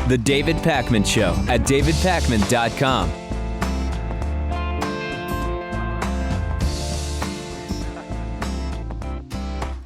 The David Pakman Show at davidpakman.com.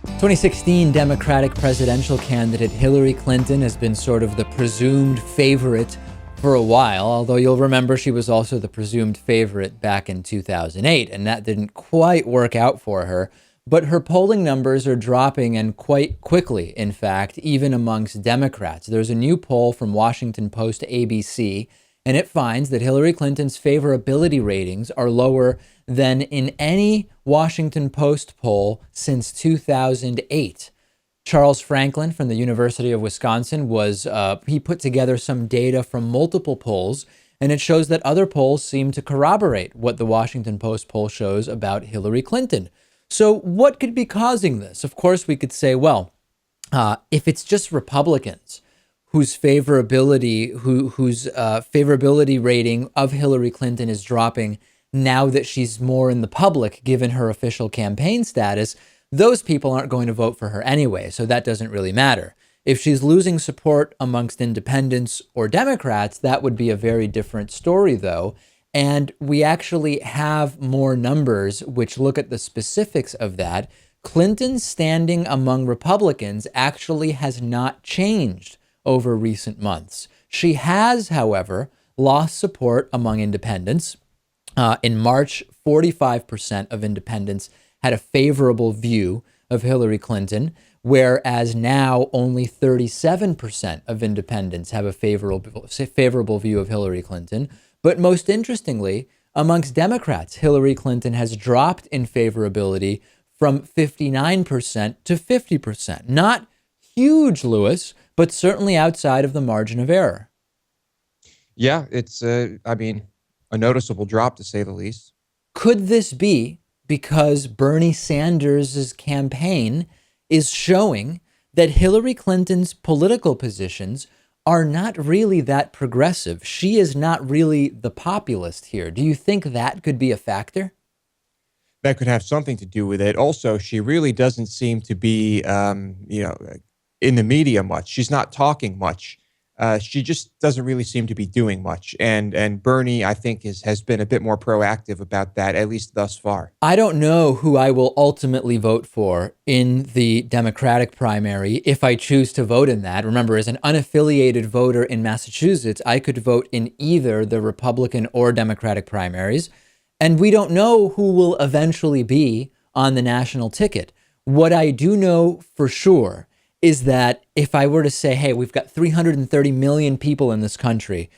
2016 Democratic presidential candidate Hillary Clinton has been sort of the presumed favorite for a while, although you'll remember she was also the presumed favorite back in 2008, and that didn't quite work out for her. But her polling numbers are dropping, and quite quickly, in fact, even amongst Democrats. There's a new poll from Washington Post ABC, and it finds that Hillary Clinton's favorability ratings are lower than in any Washington Post poll since 2008. Charles Franklin from the University of Wisconsin he put together some data from multiple polls, and it shows that other polls seem to corroborate what the Washington Post poll shows about Hillary Clinton. So what could be causing this? Of course, we could say, well, if it's just Republicans whose favorability rating of Hillary Clinton is dropping now that she's more in the public, given her official campaign status, those people aren't going to vote for her anyway, so that doesn't really matter. If she's losing support amongst independents or Democrats, that would be a very different story, though. And we actually have more numbers which look at the specifics of that. Clinton's standing among Republicans actually has not changed over recent months. She has, however, lost support among independents. In March, 45% of independents had a favorable view of Hillary Clinton, whereas now only 37% of independents have a favorable view of Hillary Clinton. But most interestingly, amongst Democrats, Hillary Clinton has dropped in favorability from 59% to 50%. Not huge, Lewis, but certainly outside of the margin of error. Yeah, it's, a noticeable drop, to say the least. Could this be because Bernie Sanders' campaign is showing that Hillary Clinton's political positions are not really that progressive? She is not really the populist here. Do you think that could be a factor? That could have something to do with it. Also, she really doesn't seem to be, in the media much. She's not talking much. She just doesn't really seem to be doing much. And Bernie, I think, has been a bit more proactive about that, at least thus far. I don't know who I will ultimately vote for in the Democratic primary if I choose to vote in that. Remember, as an unaffiliated voter in Massachusetts, I could vote in either the Republican or Democratic primaries. And we don't know who will eventually be on the national ticket. What I do know for sure is that if I were to say, hey, we've got 330 million people in this country,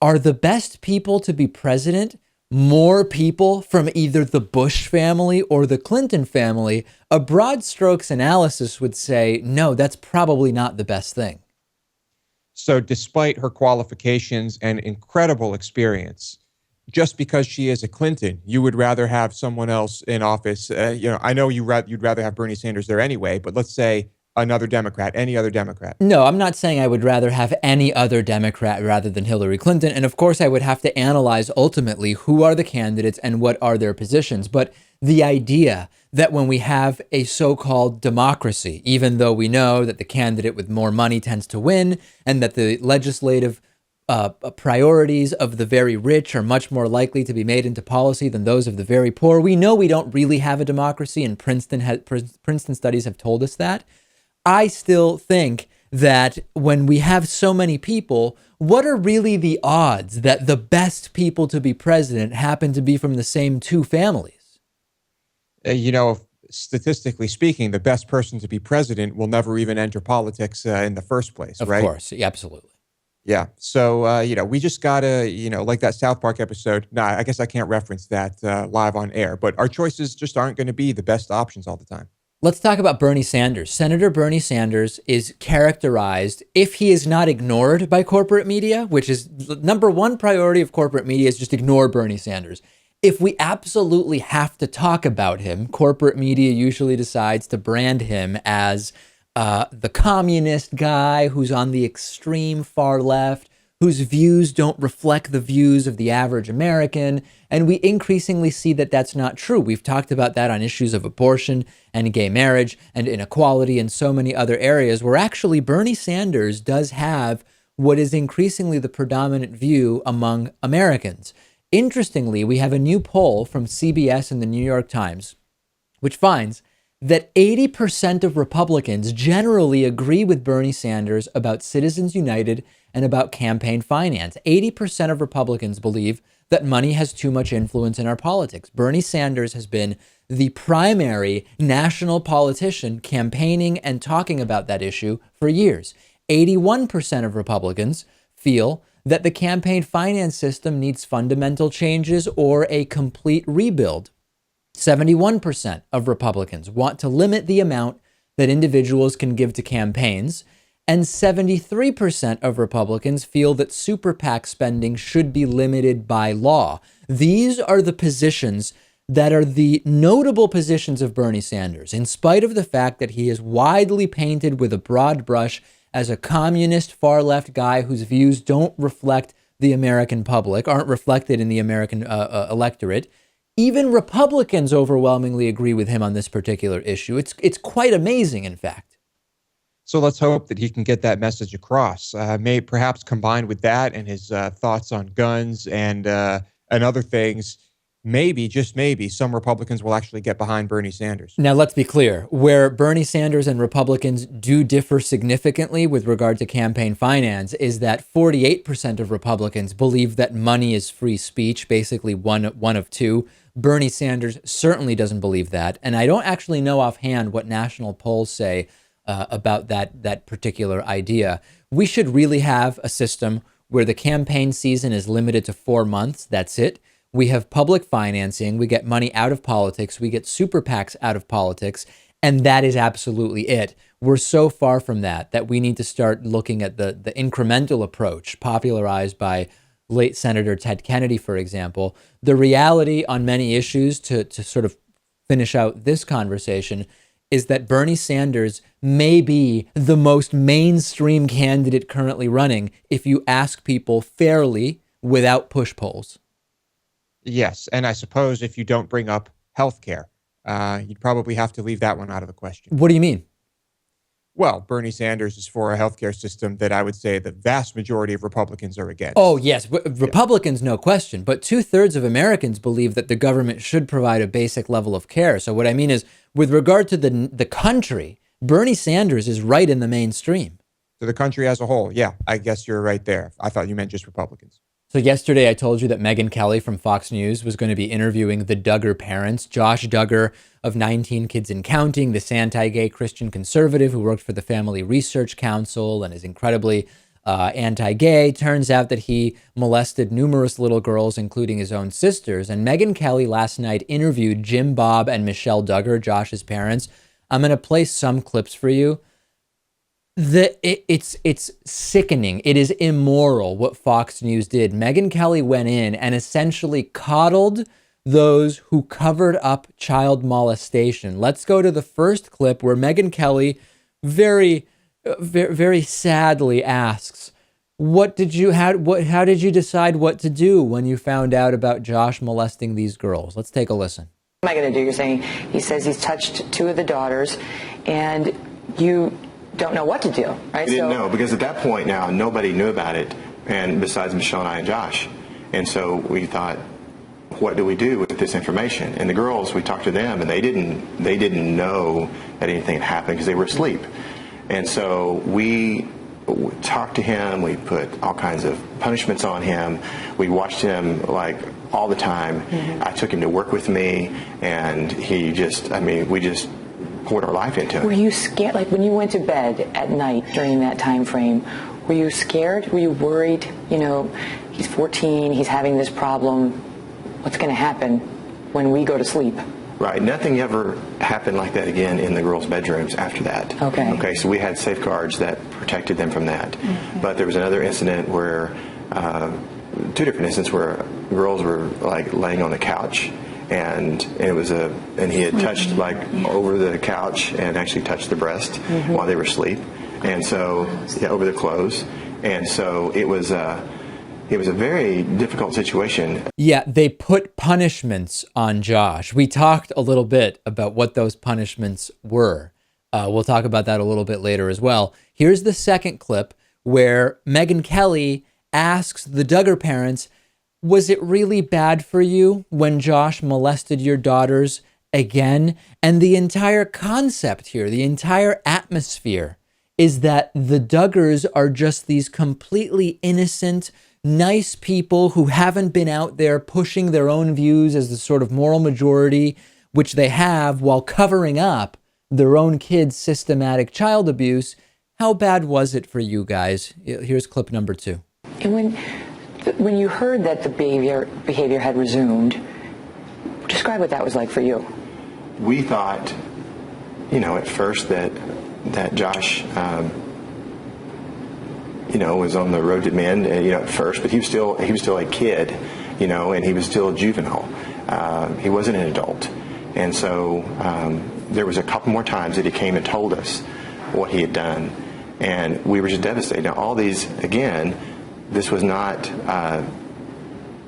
are the best people to be president more people from either the Bush family or the Clinton family? A broad strokes analysis would say, no, that's probably not the best thing. So despite her qualifications and incredible experience, just because she is a Clinton, you would rather have someone else in office. I know you'd rather have Bernie Sanders there anyway, but let's say another Democrat, any other Democrat. No, I'm not saying I would rather have any other Democrat rather than Hillary Clinton. And of course, I would have to analyze ultimately who are the candidates and what are their positions. But the idea that when we have a so-called democracy, even though we know that the candidate with more money tends to win and that the legislative priorities of the very rich are much more likely to be made into policy than those of the very poor, we know we don't really have a democracy, and Princeton studies have told us that. I still think that when we have so many people, what are really the odds that the best people to be president happen to be from the same two families? Statistically speaking, the best person to be president will never even enter politics in the first place, right? Of course, absolutely. Yeah. So, we just got to, like that South Park episode. I guess I can't reference that live on air, but our choices just aren't going to be the best options all the time. Let's talk about Bernie Sanders. Senator Bernie Sanders is characterized, if he is not ignored by corporate media, which is the number one priority of corporate media, is just ignore Bernie Sanders. If we absolutely have to talk about him, corporate media usually decides to brand him as the communist guy who's on the extreme far left, whose views don't reflect the views of the average American. And we increasingly see that that's not true. We've talked about that on issues of abortion and gay marriage and inequality and so many other areas where actually Bernie Sanders does have what is increasingly the predominant view among Americans. Interestingly, we have a new poll from CBS and the New York Times, which finds that 80% of Republicans generally agree with Bernie Sanders about Citizens United and about campaign finance. 80% of Republicans believe that money has too much influence in our politics. Bernie Sanders has been the primary national politician campaigning and talking about that issue for years. 81% of Republicans feel that the campaign finance system needs fundamental changes or a complete rebuild. 71% of Republicans want to limit the amount that individuals can give to campaigns, and 73% of Republicans feel that super PAC spending should be limited by law. These are the positions that are the notable positions of Bernie Sanders, in spite of the fact that he is widely painted with a broad brush as a communist far-left guy whose views don't reflect the American public, aren't reflected in the American electorate. Even Republicans overwhelmingly agree with him on this particular issue. It's quite amazing, in fact. So let's hope that he can get that message across. May perhaps combined with that and his thoughts on guns and other things, maybe, just maybe, some Republicans will actually get behind Bernie Sanders. Now, let's be clear. Where Bernie Sanders and Republicans do differ significantly with regard to campaign finance is that 48% of Republicans believe that money is free speech, basically one of two. Bernie Sanders certainly doesn't believe that. And I don't actually know offhand what national polls say about that particular idea. We should really have a system where the campaign season is limited to 4 months. That's it. We have public financing. We get money out of politics. We get super PACs out of politics. And that is absolutely it. We're so far from that we need to start looking at the incremental approach popularized by late Senator Ted Kennedy, for example. The reality on many issues, to sort of finish out this conversation, is that Bernie Sanders may be the most mainstream candidate currently running if you ask people fairly without push polls. Yes, and I suppose if you don't bring up healthcare, you'd probably have to leave that one out of the question. What do you mean? Well, Bernie Sanders is for a healthcare system that I would say the vast majority of Republicans are against. Oh, yes. Republicans, no question. But 2/3 of Americans believe that the government should provide a basic level of care. So what I mean is, with regard to the country, Bernie Sanders is right in the mainstream. To the country as a whole, yeah, I guess you're right there. I thought you meant just Republicans. So yesterday I told you that Megyn Kelly from Fox News was going to be interviewing the Duggar parents, Josh Duggar of 19 Kids and Counting, this anti-gay Christian conservative who worked for the Family Research Council and is incredibly anti-gay. Turns out that he molested numerous little girls, including his own sisters. And Megyn Kelly last night interviewed Jim, Bob, and Michelle Duggar, Josh's parents. I'm going to play some clips for you. It's sickening. It is immoral what Fox News did. Megyn Kelly went in and essentially coddled those who covered up child molestation. Let's go to the first clip where Megyn Kelly very sadly asks, how did you decide what to do when you found out about Josh molesting these girls? Let's take a listen. What am I going to do? You're saying he says he's touched 2 of the daughters and you don't know what to do, right? We didn't know, because at that point now nobody knew about it, and besides Michelle and I and Josh. And so we thought, what do we do with this information? And the girls, we talked to them, and they didn't know that anything had happened because they were asleep. And so we talked to him. We put all kinds of punishments on him. We watched him like all the time. Mm-hmm. I took him to work with me, and we just poured our life into it. Were you scared? Like when you went to bed at night during that time frame, were you scared? Were you worried? You know, he's 14, he's having this problem. What's going to happen when we go to sleep? Right. Nothing ever happened like that again in the girls' bedrooms after that. Okay. Okay, so we had safeguards that protected them from that. Mm-hmm. But there was another incident where, 2 different incidents where girls were like laying on the couch, and he had touched like over the couch and actually touched the breast while they were asleep, and so over the clothes, and so it was a very difficult situation. Yeah, they put punishments on Josh. We talked a little bit about what those punishments were. We'll talk about that a little bit later as well. Here's the second clip where Megyn Kelly asks the Duggar parents, was it really bad for you when Josh molested your daughters again? And the entire concept here, the entire atmosphere, is that the Duggars are just these completely innocent, nice people who haven't been out there pushing their own views as the sort of moral majority, which they have, while covering up their own kids' systematic child abuse. How bad was it for you guys? Here's clip number 2. And when you heard that the behavior had resumed, describe what that was like for you. We thought, at first that Josh, was on the road to mend, at first, but he was still a kid, and he was still a juvenile. He wasn't an adult. And so there was a couple more times that he came and told us what he had done, and we were just devastated. Now, all these, again, this was not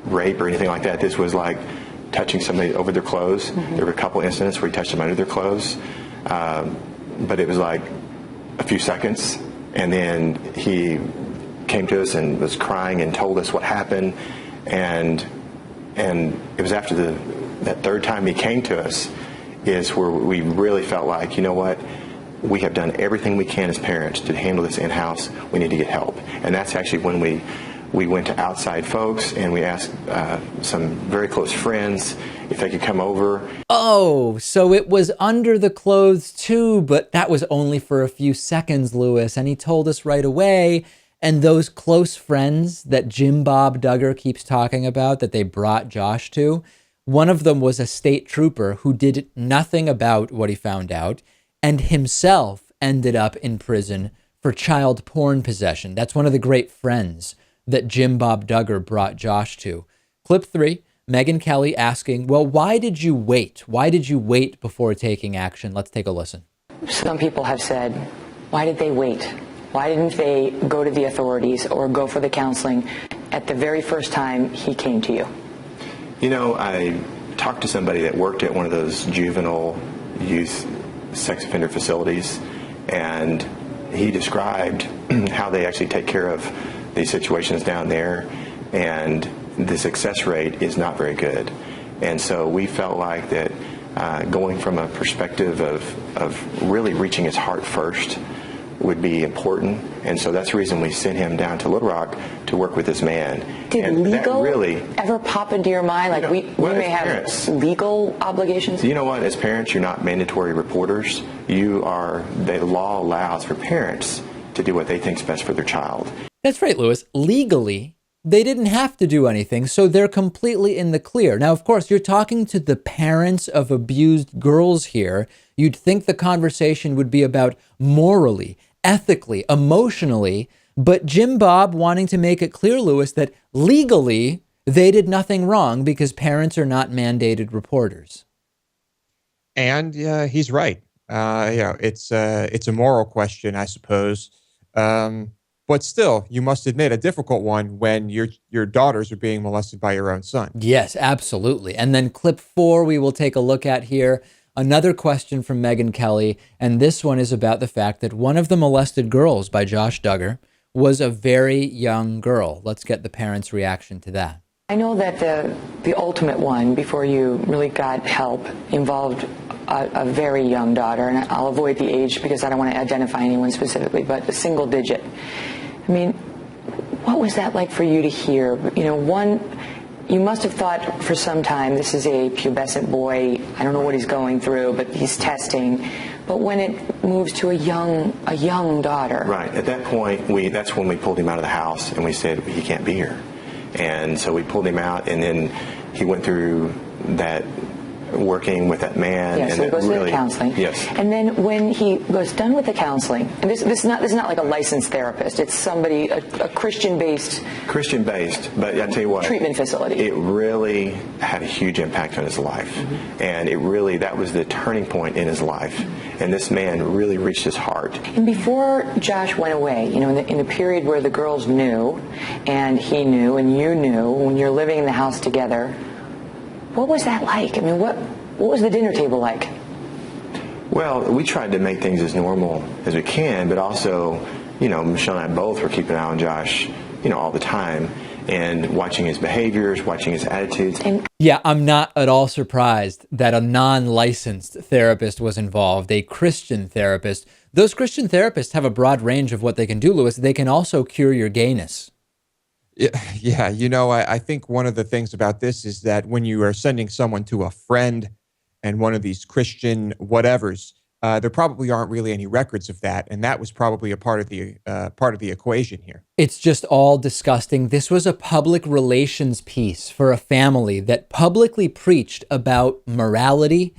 rape or anything like that. This was like touching somebody over their clothes. Mm-hmm. There were a couple incidents where he touched them under their clothes, but it was like a few seconds, and then he came to us and was crying and told us what happened, and it was after that third time he came to us is where we really felt like, you know what, we have done everything we can as parents to handle this in-house. We need to get help. And that's actually when we went to outside folks, and we asked some very close friends if they could come over. Oh, so it was under the clothes too, but that was only for a few seconds, Lewis. And he told us right away. And those close friends that Jim Bob Duggar keeps talking about that they brought Josh to, one of them was a state trooper who did nothing about what he found out and himself ended up in prison for child porn possession. That's one of the great friends that Jim Bob Duggar brought Josh to. Clip 3, Megyn Kelly asking, well, why did you wait? Why did you wait before taking action? Let's take a listen. Some people have said, why did they wait? Why didn't they go to the authorities or go for the counseling at the very first time he came to you? I talked to somebody that worked at one of those juvenile youth sex offender facilities, and he described how they actually take care of these situations down there, and the success rate is not very good. And so we felt like that going from a perspective of really reaching his heart first would be important, and so that's the reason we sent him down to Little Rock to work with this man. Did legal ever pop into your mind? Like we may have parents, legal obligations? You know what? As parents, you're not mandatory reporters. The law allows for parents to do what they think is best for their child. That's right, Lewis. Legally, they didn't have to do anything, so they're completely in the clear. Now, of course, you're talking to the parents of abused girls here. You'd think the conversation would be about morally, ethically, emotionally, but Jim Bob wanting to make it clear, Lewis, that legally they did nothing wrong because parents are not mandated reporters. And he's right. It's a moral question, I suppose. But still, you must admit, a difficult one when your daughters are being molested by your own son. Yes, absolutely. And then clip 4 we will take a look at here. Another question from Megyn Kelly, and this one is about the fact that one of the molested girls by Josh Duggar was a very young girl. Let's get the parents' reaction to that. I know that the ultimate one, before you really got help, involved a very young daughter, and I'll avoid the age because I don't want to identify anyone specifically, but a single digit. I mean, what was that like for you to hear? You must have thought for some time, this is a pubescent boy, I don't know what he's going through, but he's testing. But when it moves to a young daughter. Right. At that point, that's when we pulled him out of the house and we said, he can't be here. And so we pulled him out, and then he went through that working with that man. Yes, so he goes through the counseling. Yes. And then when he was done with the counseling, and this is not like a licensed therapist. It's somebody, a Christian-based, but I tell you what, treatment facility. It really had a huge impact on his life, and that was the turning point in his life. And this man really reached his heart. And before Josh went away, in the period where the girls knew, and he knew, and you knew, when you're living in the house together. What was that like? I mean, what was the dinner table like? Well, we tried to make things as normal as we can, but also Michelle and I both were keeping an eye on Josh, all the time, and watching his behaviors, watching his attitudes. Yeah, I'm not at all surprised that a non-licensed therapist was involved, a Christian therapist. Those Christian therapists have a broad range of what they can do, Lewis. They can also cure your gayness. Yeah. I think one of the things about this is that when you are sending someone to a friend and one of these Christian whatevers, there probably aren't really any records of that, and that was probably a part of the equation here. It's just all disgusting. This was a public relations piece for a family that publicly preached about morality,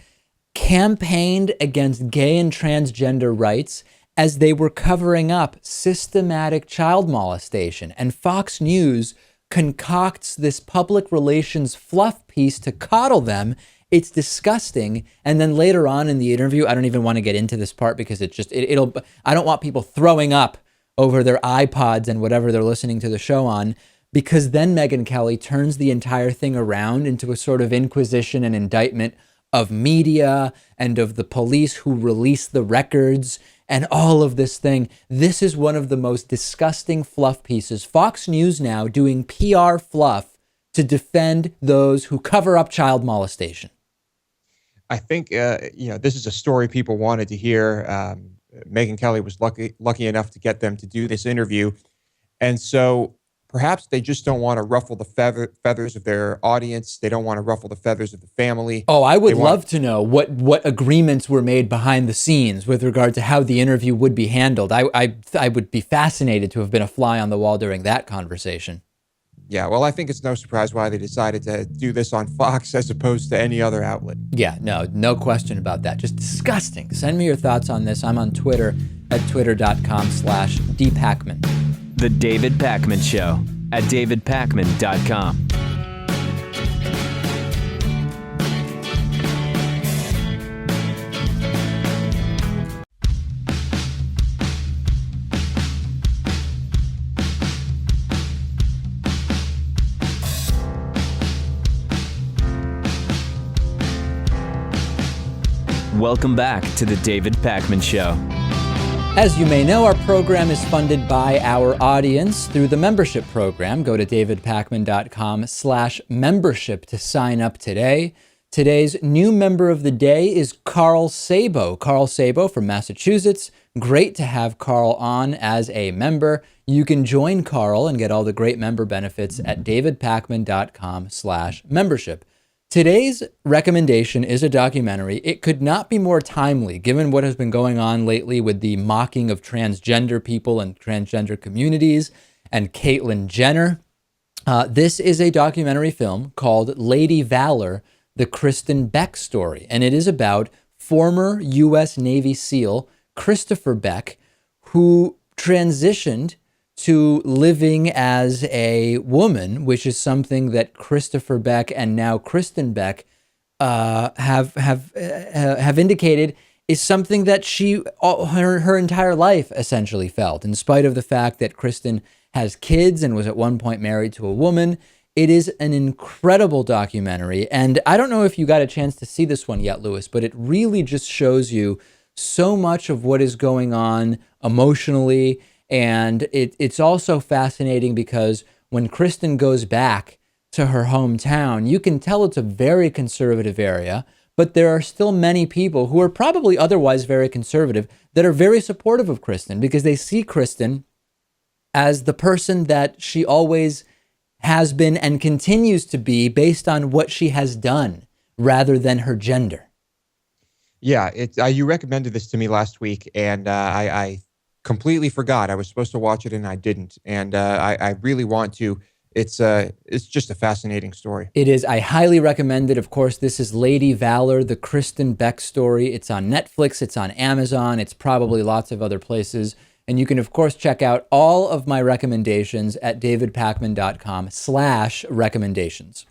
campaigned against gay and transgender rights as they were covering up systematic child molestation. And Fox News concocts this public relations fluff piece to coddle them. It's disgusting. And then later on in the interview, I don't even want to get into this part because I don't want people throwing up over their iPods and whatever they're listening to the show on, because then Megyn Kelly turns the entire thing around into a sort of inquisition and indictment of media and of the police who released the records and all of this thing. This is one of the most disgusting fluff pieces. Fox News now doing PR fluff to defend those who cover up child molestation. I think, this is a story people wanted to hear. Megyn Kelly was lucky enough to get them to do this interview. And so perhaps they just don't want to ruffle the feathers of their audience. They don't want to ruffle the feathers of the family. Oh, I would love to know what agreements were made behind the scenes with regard to how the interview would be handled. I would be fascinated to have been a fly on the wall during that conversation. Yeah, well, I think it's no surprise why they decided to do this on Fox as opposed to any other outlet. Yeah, no question about that. Just disgusting. Send me your thoughts on this. I'm on Twitter at twitter.com/dpackman. The David Pakman Show at davidpakman.com. Welcome back to the David Pakman Show. As you may know, our program is funded by our audience through the membership program. Go to davidpakman.com/membership to sign up today. Today's new member of the day is Carl Sabo. Carl Sabo from Massachusetts. Great to have Carl on as a member. You can join Carl and get all the great member benefits at davidpakman.com/membership. Today's recommendation is a documentary. It could not be more timely given what has been going on lately with the mocking of transgender people and transgender communities and Caitlyn Jenner. This is a documentary film called Lady Valor, the Kristin Beck story. And it is about former U.S. Navy SEAL Christopher Beck, who transitioned to living as a woman, which is something that Christopher Beck and now Kristin Beck have indicated is something that she her entire life essentially felt, in spite of the fact that Kristin has kids and was at one point married to a woman. It is an incredible documentary, and I don't know if you got a chance to see this one yet, Lewis, but it really just shows you so much of what is going on emotionally. And it's also fascinating because when Kristin goes back to her hometown, you can tell it's a very conservative area, but there are still many people who are probably otherwise very conservative that are very supportive of Kristin because they see Kristin as the person that she always has been and continues to be based on what she has done rather than her gender. Yeah, you recommended this to me last week, and I completely forgot. I was supposed to watch it and I didn't. And I really want to. It's just a fascinating story. It is. I highly recommend it. Of course, this is Lady Valor, the Kristin Beck story. It's on Netflix. It's on Amazon. It's probably lots of other places. And you can, of course, check out all of my recommendations at davidpakman.com/recommendations.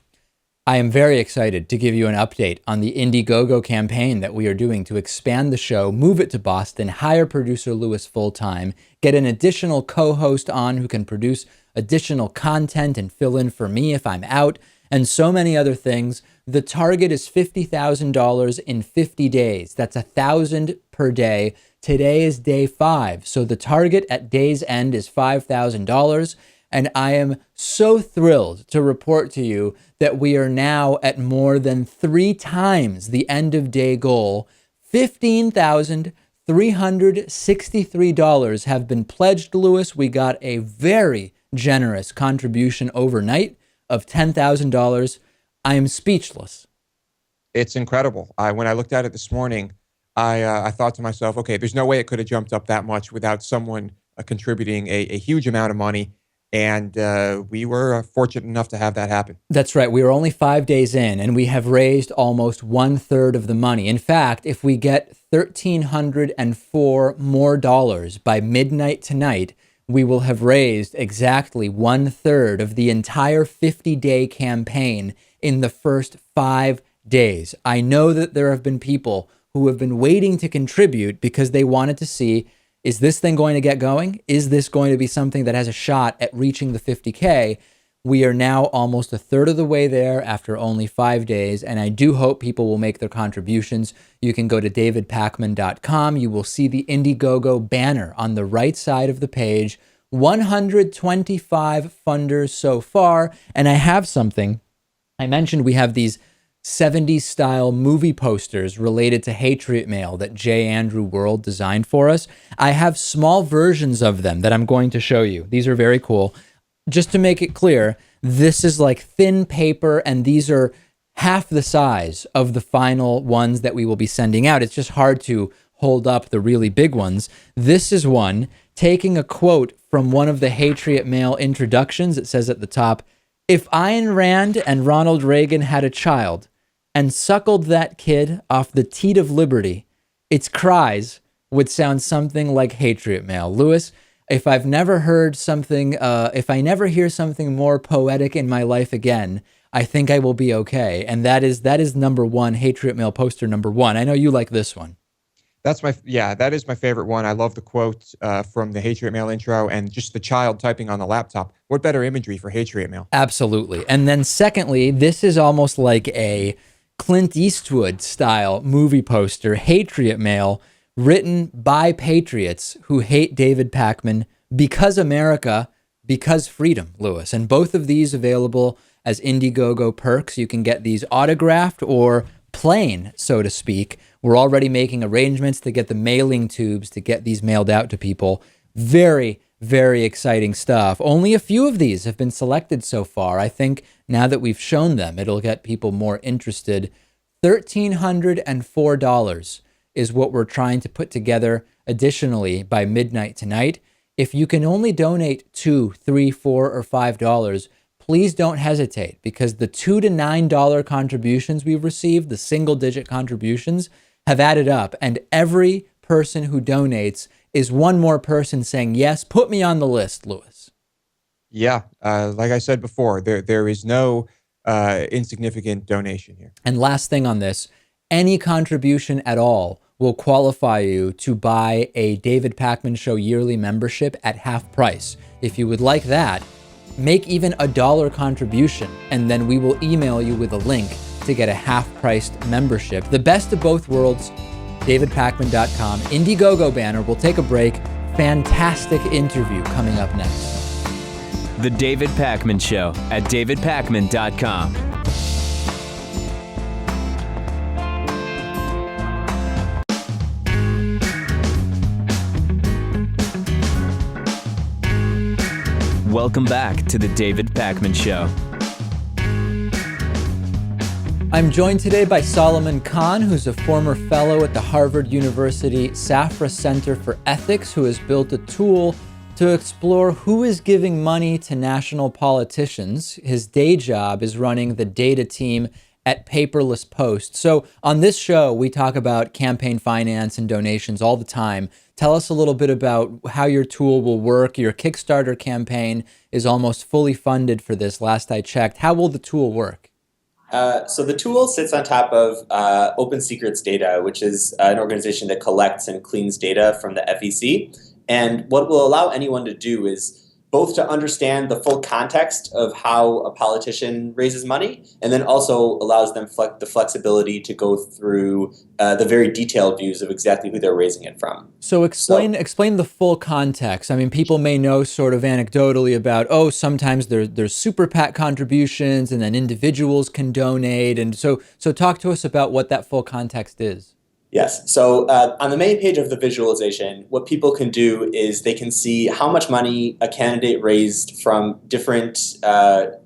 I am very excited to give you an update on the Indiegogo campaign that we are doing to expand the show, move it to Boston, hire producer Lewis full-time, get an additional co-host on who can produce additional content and fill in for me if I'm out, and so many other things. The target is $50,000 in 50 days. That's $1,000 per day. Today is day 5. So the target at day's end is $5,000. And I am so thrilled to report to you that we are now at more than 3 times the end of day goal. $15,363 have been pledged, Lewis. We got a very generous contribution overnight of $10,000. I am speechless. It's incredible. When I looked at it this morning, I thought to myself, okay, there's no way it could have jumped up that much without someone contributing a huge amount of money. And we were fortunate enough to have that happen. That's right. We are only 5 days in, and we have raised almost 1/3 of the money. In fact, if we get $1,304 more by midnight tonight, we will have raised exactly 1/3 of the entire 50-day campaign in the first 5 days. I know that there have been people who have been waiting to contribute because they wanted to see, is this thing going to get going? Is this going to be something that has a shot at reaching the 50K? We are now almost 1/3 of the way there after only 5 days, and I do hope people will make their contributions. You can go to davidpakman.com. You will see the Indiegogo banner on the right side of the page. 125 funders so far, and I have something. I mentioned we have these 70s style movie posters related to Hatriot Mail that J. Andrew World designed for us. I have small versions of them that I'm going to show you. These are very cool. Just to make it clear, this is like thin paper, and these are half the size of the final ones that we will be sending out. It's just hard to hold up the really big ones. This is one taking a quote from one of the Hatriot Mail introductions. It says at the top, "If Ayn Rand and Ronald Reagan had a child and suckled that kid off the teat of liberty, its cries would sound something like Hatriot Mail." Lewis, if I never hear something more poetic in my life again, I think I will be okay. And that is number one, Hatriot Mail poster number 1. I know you like this one. That is my favorite one. I love the quote from the Hatriot Mail intro and just the child typing on the laptop. What better imagery for Hatriot Mail? Absolutely. And then secondly, this is almost like a Clint Eastwood style movie poster, Hatriot Mail, written by patriots who hate David Pakman because America, because freedom, Lewis. And both of these available as Indiegogo perks. You can get these autographed or plain, so to speak. We're already making arrangements to get the mailing tubes to get these mailed out to people. Very, very exciting stuff. Only a few of these have been selected so far. I think now that we've shown them, it'll get people more interested. $1,304 is what we're trying to put together additionally by midnight tonight. If you can only donate $2, $3, $4, or $5, please don't hesitate, because the $2 to $9 contributions we've received, the single-digit contributions, have added up, and every person who donates is one more person saying, yes, put me on the list, Lewis. Yeah, like I said before, there is no insignificant donation here. And last thing on this, any contribution at all will qualify you to buy a David Pakman Show yearly membership at half price. If you would like that, make even a $1 contribution, and then we will email you with a link to get a half-priced membership. The best of both worlds, davidpakman.com. Indiegogo banner. We'll take a break. Fantastic interview coming up next. The David Pakman Show at davidpakman.com. Welcome back to the David Pakman Show. I'm joined today by Solomon Khan, who's a former fellow at the Harvard University Safra Center for Ethics, who has built a tool to explore who is giving money to national politicians. His day job is running the data team at Paperless Post. So on this show, we talk about campaign finance and donations all the time. Tell us a little bit about how your tool will work. Your Kickstarter campaign is almost fully funded for this, last I checked. How will the tool work? So the tool sits on top of Open Secrets Data, which is an organization that collects and cleans data from the FEC. And what will allow anyone to do is both to understand the full context of how a politician raises money, and then also allows them the flexibility to go through the very detailed views of exactly who they're raising it from. So explain the full context. I mean, people may know sort of anecdotally about, oh, sometimes there's super PAC contributions and then individuals can donate. And so talk to us about what that full context is. Yes. So on the main page of the visualization, what people can do is they can see how much money a candidate raised from different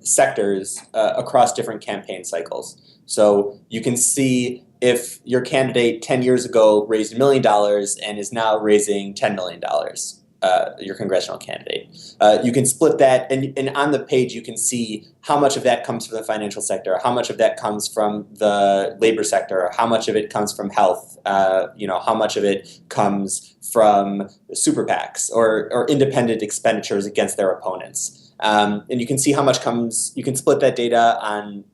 sectors across different campaign cycles. So you can see if your candidate 10 years ago raised $1 million and is now raising $10 million, your congressional candidate. You can split that, and on the page you can see how much of that comes from the financial sector, how much of that comes from the labor sector, how much of it comes from health, how much of it comes from super PACs or independent expenditures against their opponents. And you can see how much comes, you can split that data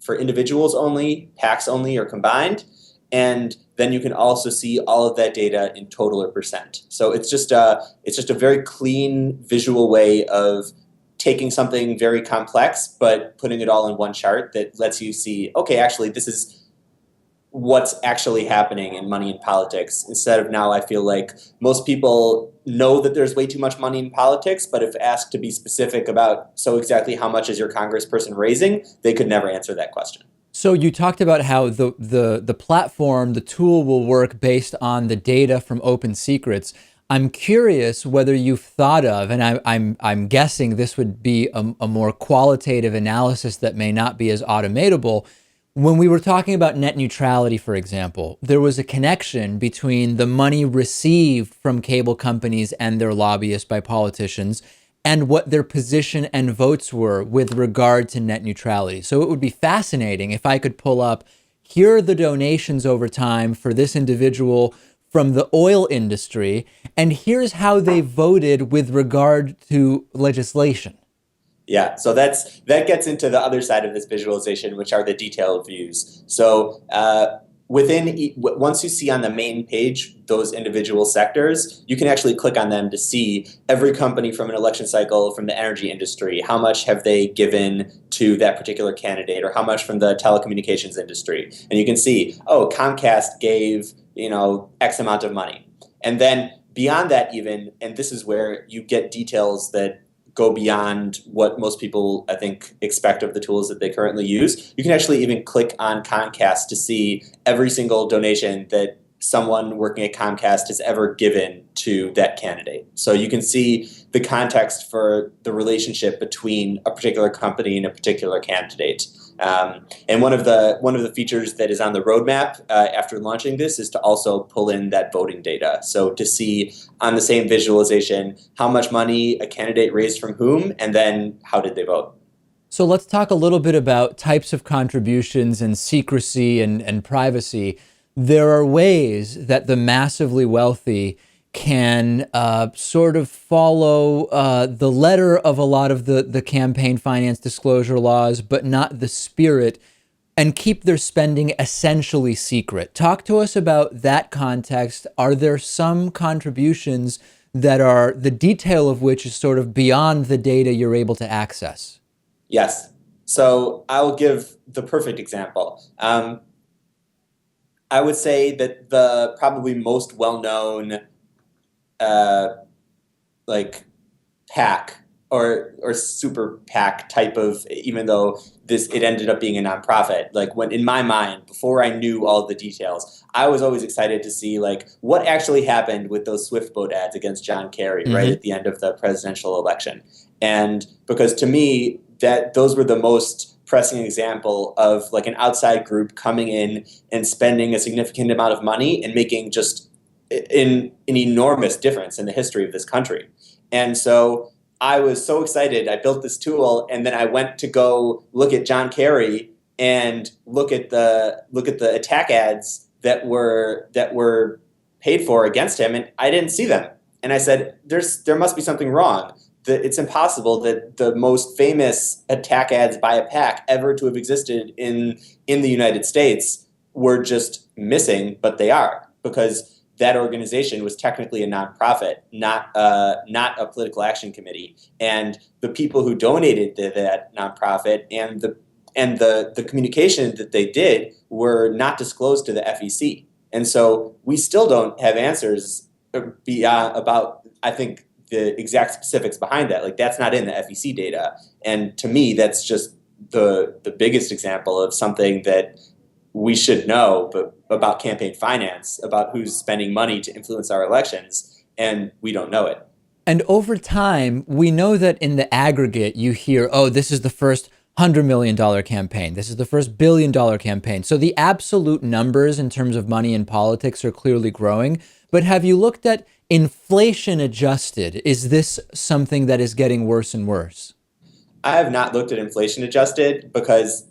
for individuals only, PACs only, or combined. And then you can also see all of that data in total or percent. So it's just a very clean visual way of taking something very complex, but putting it all in one chart that lets you see, okay, actually, this is what's actually happening in money in politics. Instead of now, I feel like most people know that there's way too much money in politics, but if asked to be specific about, so exactly how much is your congressperson raising, they could never answer that question. So you talked about how the platform, the tool will work based on the data from Open Secrets. I'm curious whether you've thought of, and I'm guessing this would be a more qualitative analysis that may not be as automatable. When we were talking about net neutrality, for example, there was a connection between the money received from cable companies and their lobbyists by politicians and what their position and votes were with regard to net neutrality. So it would be fascinating if I could pull up, here are the donations over time for this individual from the oil industry, and here's how they voted with regard to legislation. Yeah, so that gets into the other side of this visualization, which are the detailed views. So once you see on the main page those individual sectors, you can actually click on them to see every company from an election cycle from the energy industry. How much have they given to that particular candidate, or how much from the telecommunications industry? And you can see, oh, Comcast gave X amount of money. And then beyond that even, and this is where you get details that go beyond what most people, I think, expect of the tools that they currently use. You can actually even click on Comcast to see every single donation that someone working at Comcast has ever given to that candidate. So you can see the context for the relationship between a particular company and a particular candidate. And one of the features that is on the roadmap after launching this is to also pull in that voting data. So to see on the same visualization how much money a candidate raised from whom, and then how did they vote. So let's talk a little bit about types of contributions and secrecy and privacy. There are ways that the massively wealthy can sort of follow the letter of a lot of the campaign finance disclosure laws, but not the spirit, and keep their spending essentially secret. Talk to us about that context. Are there some contributions that are, the detail of which is sort of beyond the data you're able to access? Yes. So I will give the perfect example. I would say that the probably most well-known PAC or super PAC type of, even though it ended up being a nonprofit, like when in my mind, before I knew all the details, I was always excited to see what actually happened with those Swift boat ads against John Kerry right at the end of the presidential election. And because to me, those were the most pressing example of an outside group coming in and spending a significant amount of money and making just an enormous difference in the history of this country. And so I was so excited. I built this tool, and then I went to go look at John Kerry and look at the attack ads that were paid for against him, and I didn't see them. And I said, there must be something wrong. It's impossible that the most famous attack ads by a PAC ever to have existed in the United States were just missing, but they are, because that organization was technically a nonprofit, not a political action committee. And the people who donated to that nonprofit and the communication that they did were not disclosed to the FEC. And so we still don't have answers about, I think, the exact specifics behind that. Like, that's not in the FEC data. And to me, that's just the biggest example of something that we should know, but about campaign finance, about who's spending money to influence our elections, and we don't know it. And over time, we know that in the aggregate, you hear, oh, this is the first $100 million campaign. This is the first $1 billion campaign. So the absolute numbers in terms of money in politics are clearly growing. But have you looked at inflation adjusted? Is this something that is getting worse and worse? I have not looked at inflation adjusted because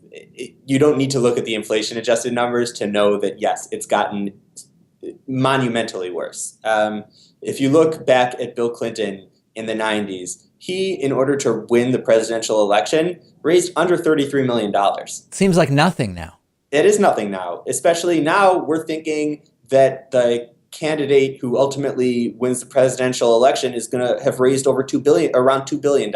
you don't need to look at the inflation adjusted numbers to know that, yes, it's gotten monumentally worse. If you look back at Bill Clinton in the 90s, he, in order to win the presidential election, raised under $33 million. Seems like nothing now. It is nothing now, especially now we're thinking that the candidate who ultimately wins the presidential election is going to have raised over around $2 billion.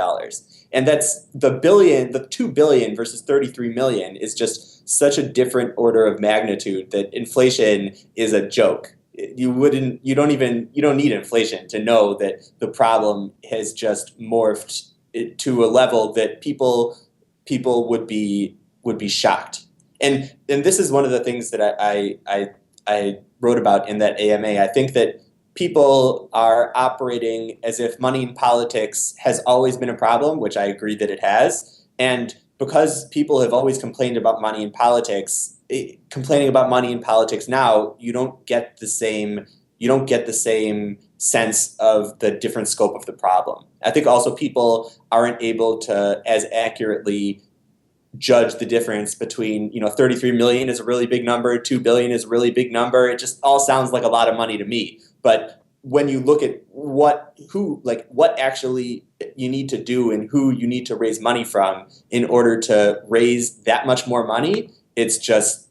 And that's the $2 billion versus $33 million is just such a different order of magnitude that inflation is a joke. You don't need inflation to know that the problem has just morphed to a level that people would be shocked. And this is one of the things that I wrote about in that AMA. I think that people are operating as if money in politics has always been a problem, which I agree that it has. And because people have always complained about money in politics, complaining about money in politics now, you don't get the same sense of the different scope of the problem. I think also people aren't able to as accurately judge the difference between, 33 million is a really big number, 2 billion is a really big number. It just all sounds like a lot of money to me. But when you look at what actually you need to do and who you need to raise money from in order to raise that much more money, it's just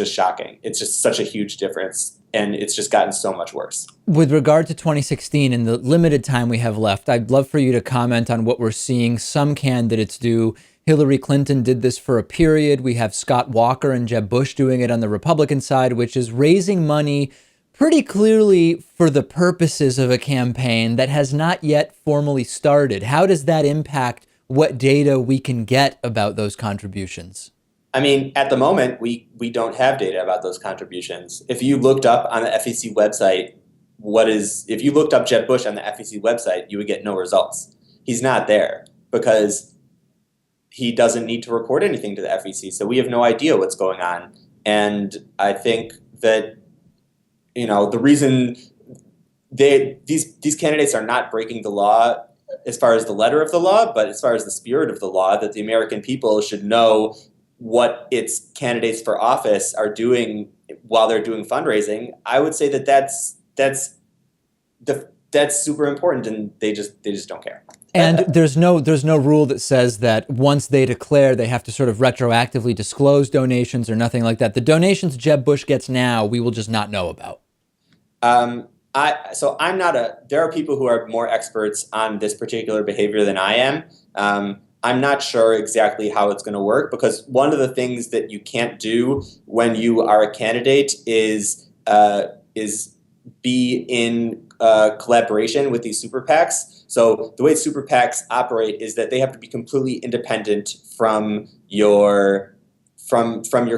shocking. It's just such a huge difference, and it's just gotten so much worse. With regard to 2016 and the limited time we have left, I'd love for you to comment on what we're seeing some candidates do. Hillary Clinton did this for a period. We have Scott Walker and Jeb Bush doing it on the Republican side, which is raising money pretty clearly for the purposes of a campaign that has not yet formally started. How does that impact what data we can get about those contributions? I mean, at the moment, we don't have data about those contributions. If you looked up on the FEC website, if you looked up Jeb Bush on the FEC website, you would get no results. He's not there because he doesn't need to report anything to the FEC, so we have no idea what's going on. And I think that, the reason these candidates are not breaking the law as far as the letter of the law, but as far as the spirit of the law, that the American people should know what its candidates for office are doing while they're doing fundraising. I would say that's super important, and they just don't care. And there's no rule that says that once they declare, they have to sort of retroactively disclose donations or nothing like that. The donations Jeb Bush gets now, we will just not know about. There are people who are more experts on this particular behavior than I am. I'm not sure exactly how it's going to work, because one of the things that you can't do when you are a candidate is be in collaboration with these super PACs. So the way super PACs operate is that they have to be completely independent from your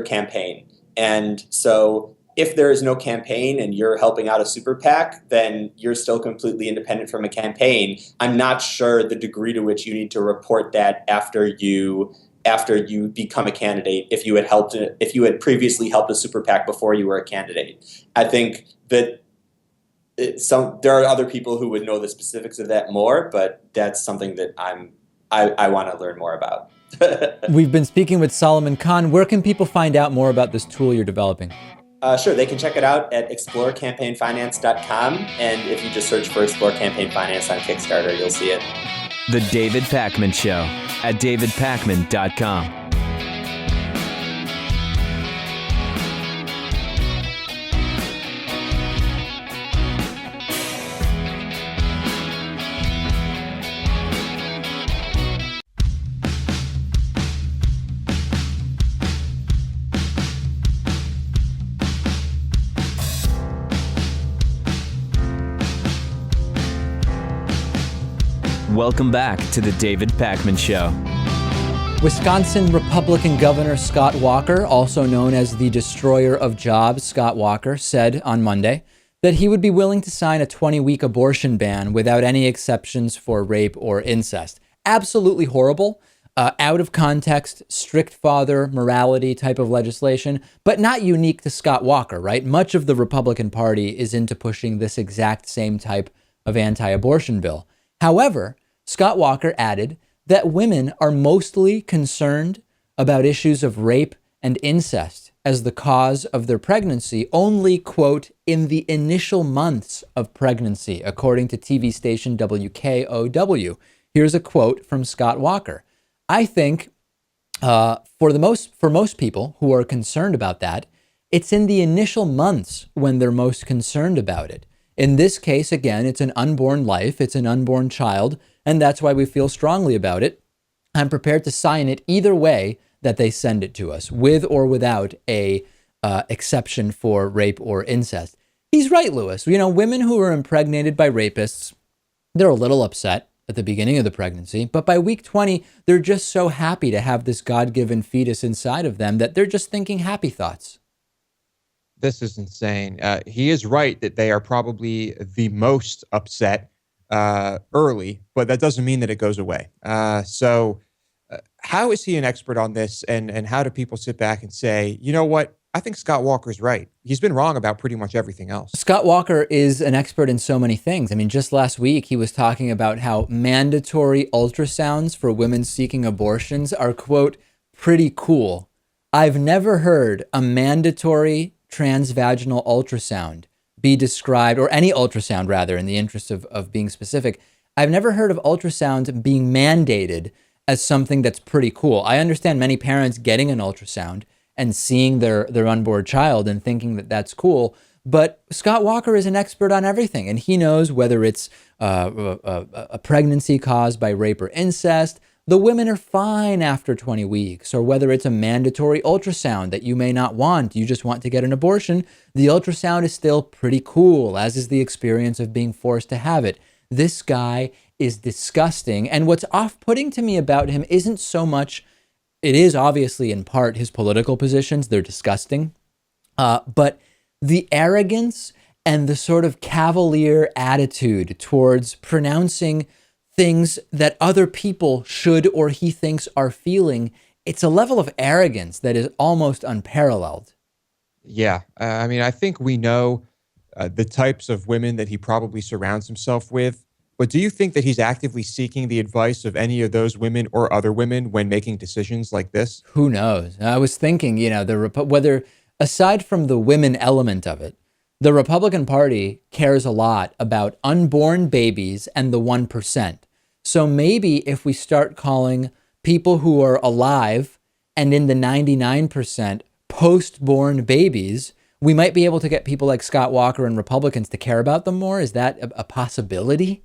campaign. And so if there is no campaign and you're helping out a super PAC, then you're still completely independent from a campaign. I'm not sure the degree to which you need to report that after you become a candidate, if you had previously helped a super PAC before you were a candidate. I think that there are other people who would know the specifics of that more, but that's something that I want to learn more about. We've been speaking with Solomon Khan. Where can people find out more about this tool you're developing? Sure, they can check it out at explorecampaignfinance.com, and if you just search for Explore Campaign Finance on Kickstarter, you'll see it. The David Pakman Show at davidpakman.com. Welcome back to the David Pakman Show. Wisconsin Republican Governor Scott Walker, also known as the destroyer of jobs, Scott Walker, said on Monday that he would be willing to sign a 20-week abortion ban without any exceptions for rape or incest. Absolutely horrible, out of context, strict father morality type of legislation, but not unique to Scott Walker, right? Much of the Republican Party is into pushing this exact same type of anti-abortion bill. However, Scott Walker added that women are mostly concerned about issues of rape and incest as the cause of their pregnancy only, quote, in the initial months of pregnancy, according to TV station WKOW. Here's a quote from Scott Walker. I think for most people who are concerned about that, it's in the initial months when they're most concerned about it. In this case, again, it's an unborn life, it's an unborn child, and that's why we feel strongly about it. I'm prepared to sign it either way that they send it to us, with or without a exception for rape or incest. He's right, Lewis. You know, women who are impregnated by rapists, they're a little upset at the beginning of the pregnancy, but by week 20, they're just so happy to have this God-given fetus inside of them that they're just thinking happy thoughts. This is insane. He is right that they are probably the most upset early, but that doesn't mean that it goes away. So how is he an expert on this? And how do people sit back and say, you know what? I think Scott Walker's right. He's been wrong about pretty much everything else. Scott Walker is an expert in so many things. I mean, just last week, he was talking about how mandatory ultrasounds for women seeking abortions are, quote, pretty cool. I've never heard a mandatory transvaginal ultrasound be described, or any ultrasound rather, in the interest of being specific. I've never heard of ultrasound being mandated as something that's pretty cool. I understand many parents getting an ultrasound and seeing their unborn child and thinking that that's cool. But Scott Walker is an expert on everything, and he knows whether it's a pregnancy caused by rape or incest, the women are fine after 20 weeks, or whether it's a mandatory ultrasound that you may not want, you just want to get an abortion, the ultrasound is still pretty cool, as is the experience of being forced to have it. This guy is disgusting. And what's off-putting to me about him isn't so much, it is obviously in part his political positions, they're disgusting, but the arrogance and the sort of cavalier attitude towards pronouncing things that other people should or he thinks are feeling, it's a level of arrogance that is almost unparalleled. Yeah. I mean, I think we know the types of women that he probably surrounds himself with. But do you think that he's actively seeking the advice of any of those women or other women when making decisions like this? Who knows? I was thinking, you know, whether aside from the women element of it, the Republican Party cares a lot about unborn babies and the 1%. So maybe if we start calling people who are alive and in the 99% post-born babies, we might be able to get people like Scott Walker and Republicans to care about them more. Is that a possibility?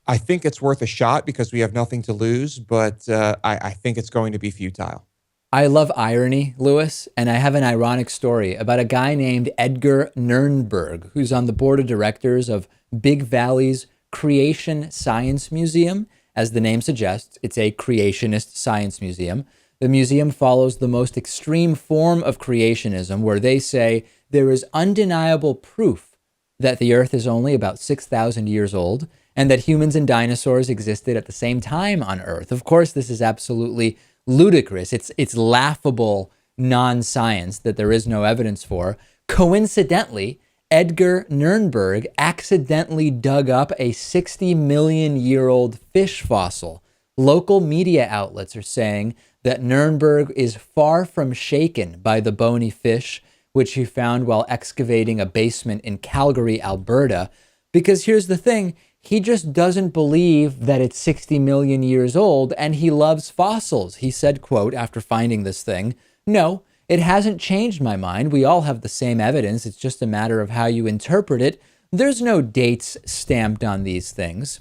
I think it's worth a shot because we have nothing to lose, but I think it's going to be futile. I love irony, Lewis, and I have an ironic story about a guy named Edgar Nernberg, who's on the board of directors of Big Valley's Creation Science Museum. As the name suggests, it's a creationist science museum. The museum follows the most extreme form of creationism, where they say there is undeniable proof that the Earth is only about 6,000 years old, and that humans and dinosaurs existed at the same time on Earth. Of course, this is absolutely ludicrous. It's laughable non-science that there is no evidence for. Coincidentally, Edgar Nernberg accidentally dug up a 60 million year old fish fossil. Local media outlets are saying that Nernberg is far from shaken by the bony fish, which he found while excavating a basement in Calgary, Alberta. Because here's the thing, he just doesn't believe that it's 60 million years old, and he loves fossils. He said, quote, after finding this thing, "No, it hasn't changed my mind. We all have the same evidence. It's just a matter of how you interpret it. There's no dates stamped on these things."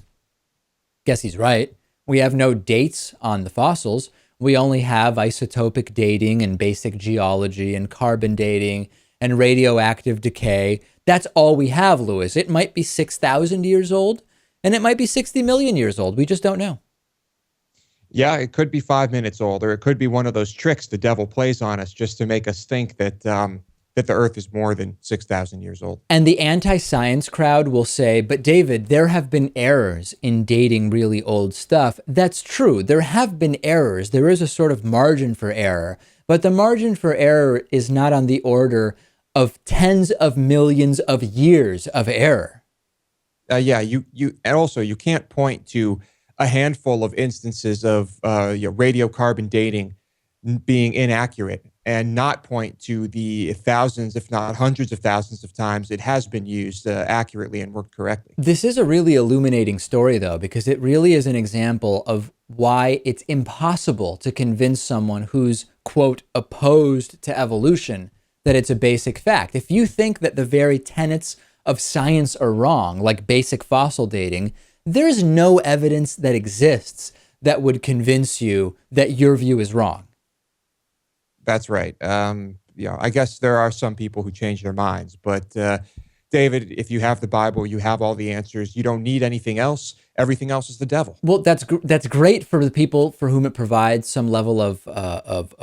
Guess he's right. We have no dates on the fossils. We only have isotopic dating and basic geology and carbon dating and radioactive decay. That's all we have, Lewis. It might be 6,000 years old. And it might be 60 million years old. We just don't know. Yeah, it could be 5 minutes old, or it could be one of those tricks the devil plays on us just to make us think that that the Earth is more than 6,000 years old. And the anti-science crowd will say, but David, there have been errors in dating really old stuff. That's true. There have been errors. There is a sort of margin for error, but the margin for error is not on the order of tens of millions of years of error. Yeah, and also you can't point to a handful of instances of radiocarbon dating being inaccurate and not point to the thousands, if not hundreds of thousands of times it has been used accurately and worked correctly. This is a really illuminating story, though, because it really is an example of why it's impossible to convince someone who's, quote, opposed to evolution that it's a basic fact. If you think that the very tenets of science are wrong, like basic fossil dating, there's no evidence that exists that would convince you that your view is wrong. That's right. I guess there are some people who change their minds, but David, if you have the Bible, you have all the answers. You don't need anything else. Everything else is the devil. Well, that's great for the people for whom it provides some level of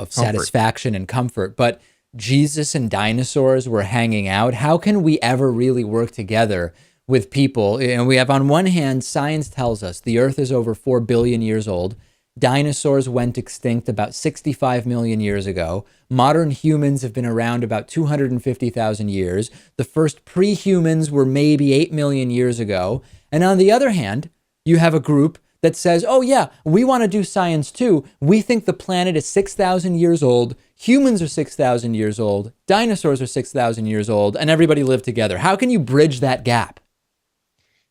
satisfaction and comfort. But Jesus and dinosaurs were hanging out. How can we ever really work together with people? And we have, on one hand, science tells us the Earth is over 4 billion years old. Dinosaurs went extinct about 65 million years ago. Modern humans have been around about 250,000 years. The first pre-humans were maybe 8 million years ago. And on the other hand, you have a group that says, oh yeah, we want to do science too. We think the planet is 6,000 years old. Humans are 6,000 years old. Dinosaurs are 6,000 years old. And everybody lived together. How can you bridge that gap?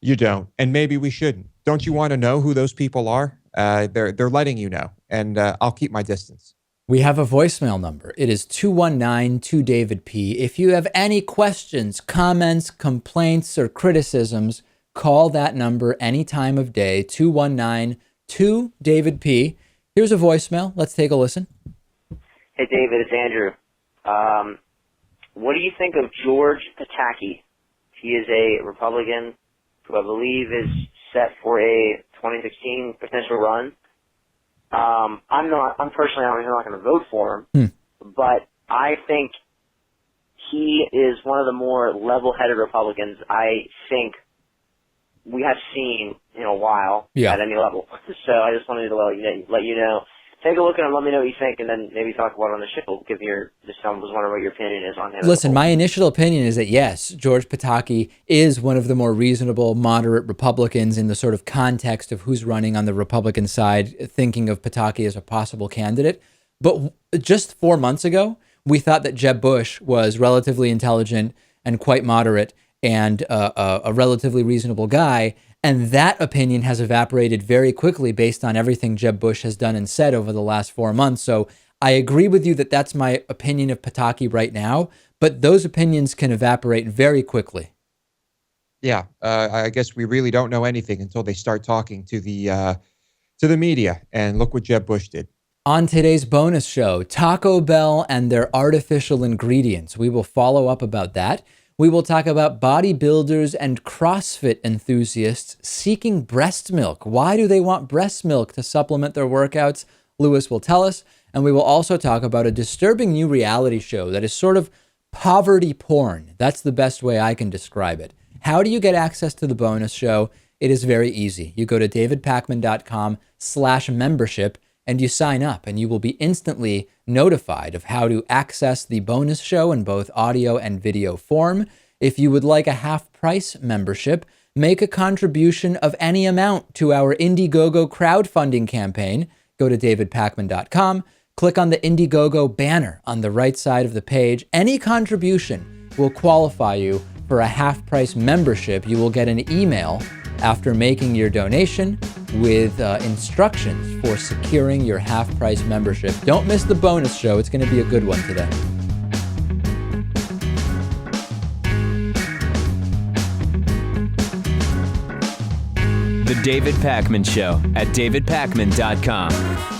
You don't. And maybe we shouldn't. Don't you want to know who those people are? They're letting you know, and I'll keep my distance. We have a voicemail number. It is 219-2-DAVID-P. If you have any questions, comments, complaints, or criticisms, call that number any time of day, 219-2-DAVID-P. Here's a voicemail. Let's take a listen. Hey, David, it's Andrew. What do you think of George Pataki? He is a Republican who I believe is set for a 2016 potential run. I'm personally not going to vote for him, but I think he is one of the more level-headed Republicans I think we have seen in a while at any level. So I just wanted to let you know. Take a look at him, let me know what you think, and then maybe talk about it on the show. I was wondering what your opinion is on him. Listen, my initial opinion is that yes, George Pataki is one of the more reasonable, moderate Republicans in the sort of context of who's running on the Republican side, thinking of Pataki as a possible candidate. But just 4 months ago, we thought that Jeb Bush was relatively intelligent and quite moderate and a relatively reasonable guy. And that opinion has evaporated very quickly based on everything Jeb Bush has done and said over the last 4 months. So I agree with you that that's my opinion of Pataki right now, but those opinions can evaporate very quickly. Yeah, I guess we really don't know anything until they start talking to the media. And look what Jeb Bush did. On today's bonus show, Taco Bell and their artificial ingredients. We will follow up about that. We will talk about bodybuilders and CrossFit enthusiasts seeking breast milk. Why do they want breast milk to supplement their workouts? Lewis will tell us. And we will also talk about a disturbing new reality show that is sort of poverty porn. That's the best way I can describe it. How do you get access to the bonus show? It is very easy. You go to davidpakman.com/membership and you sign up, and you will be instantly notified of how to access the bonus show in both audio and video form. If you would like a half-price membership, make a contribution of any amount to our Indiegogo crowdfunding campaign. Go to davidpakman.com, click on the Indiegogo banner on the right side of the page. Any contribution will qualify you for a half-price membership. You will get an email after making your donation with instructions for securing your half-price membership. Don't miss the bonus show. It's going to be a good one today. The David Pakman Show at davidpakman.com.